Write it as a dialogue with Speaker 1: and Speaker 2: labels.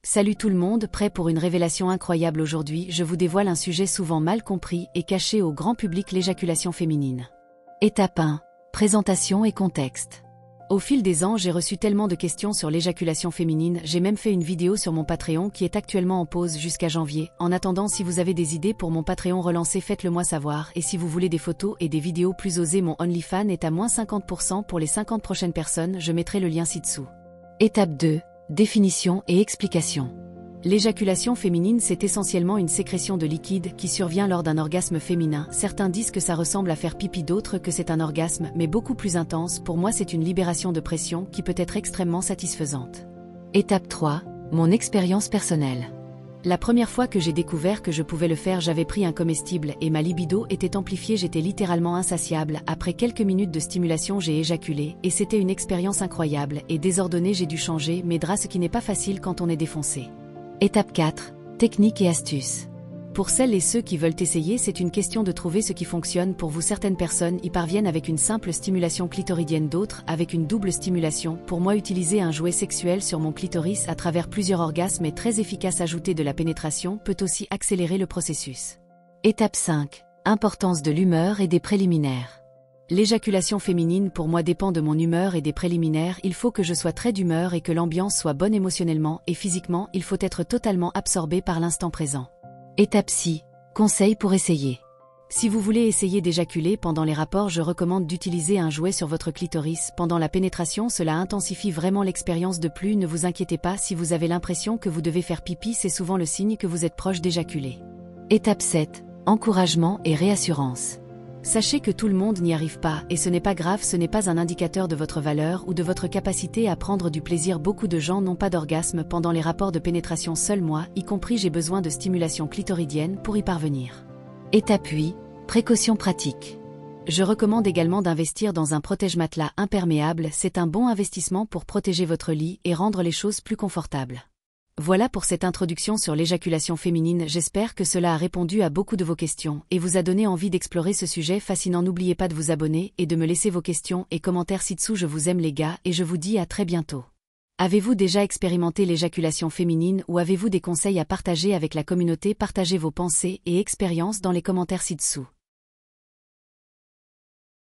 Speaker 1: Salut tout le monde, prêt pour une révélation incroyable aujourd'hui, je vous dévoile un sujet souvent mal compris et caché au grand public, l'éjaculation féminine. Étape 1. Présentation et contexte. Au fil des ans, j'ai reçu tellement de questions sur l'éjaculation féminine, j'ai même fait une vidéo sur mon Patreon qui est actuellement en pause jusqu'à janvier. En attendant, si vous avez des idées pour mon Patreon relancé, faites-le moi savoir, et si vous voulez des photos et des vidéos plus osées, mon OnlyFans est à moins 50% pour les 50 prochaines personnes, je mettrai le lien ci-dessous. Étape 2. Définition et explication. L'éjaculation féminine, c'est essentiellement une sécrétion de liquide qui survient lors d'un orgasme féminin. Certains disent que ça ressemble à faire pipi, d'autres que c'est un orgasme, mais beaucoup plus intense. Pour moi, c'est une libération de pression qui peut être extrêmement satisfaisante. Étape 3. Mon expérience personnelle. La première fois que j'ai découvert que je pouvais le faire, j'avais pris un comestible et ma libido était amplifiée, j'étais littéralement insatiable. Après quelques minutes de stimulation, j'ai éjaculé et c'était une expérience incroyable et désordonnée, j'ai dû changer mes draps, ce qui n'est pas facile quand on est défoncé. Étape 4. Techniques et astuces. Pour celles et ceux qui veulent essayer, c'est une question de trouver ce qui fonctionne pour vous. Certaines personnes y parviennent avec une simple stimulation clitoridienne, d'autres avec une double stimulation. Pour moi, utiliser un jouet sexuel sur mon clitoris à travers plusieurs orgasmes est très efficace. Ajouter de la pénétration peut aussi accélérer le processus. Étape 5. Importance de l'humeur et des préliminaires. L'éjaculation féminine pour moi dépend de mon humeur et des préliminaires. Il faut que je sois très d'humeur et que l'ambiance soit bonne émotionnellement et physiquement. Il faut être totalement absorbé par l'instant présent. Étape 6. Conseils pour essayer. Si vous voulez essayer d'éjaculer pendant les rapports, je recommande d'utiliser un jouet sur votre clitoris. Pendant la pénétration, cela intensifie vraiment l'expérience. De plus, ne vous inquiétez pas si vous avez l'impression que vous devez faire pipi, c'est souvent le signe que vous êtes proche d'éjaculer. Étape 7. Encouragement et réassurance. Sachez que tout le monde n'y arrive pas, et ce n'est pas grave, ce n'est pas un indicateur de votre valeur ou de votre capacité à prendre du plaisir. Beaucoup de gens n'ont pas d'orgasme pendant les rapports de pénétration, seul moi, y compris, j'ai besoin de stimulation clitoridienne pour y parvenir. Étape 8. Précautions pratiques. Je recommande également d'investir dans un protège-matelas imperméable, c'est un bon investissement pour protéger votre lit et rendre les choses plus confortables. Voilà pour cette introduction sur l'éjaculation féminine, j'espère que cela a répondu à beaucoup de vos questions et vous a donné envie d'explorer ce sujet fascinant. N'oubliez pas de vous abonner et de me laisser vos questions et commentaires ci-dessous. Je vous aime les gars et je vous dis à très bientôt. Avez-vous déjà expérimenté l'éjaculation féminine ou avez-vous des conseils à partager avec la communauté? Partagez vos pensées et expériences dans les commentaires ci-dessous.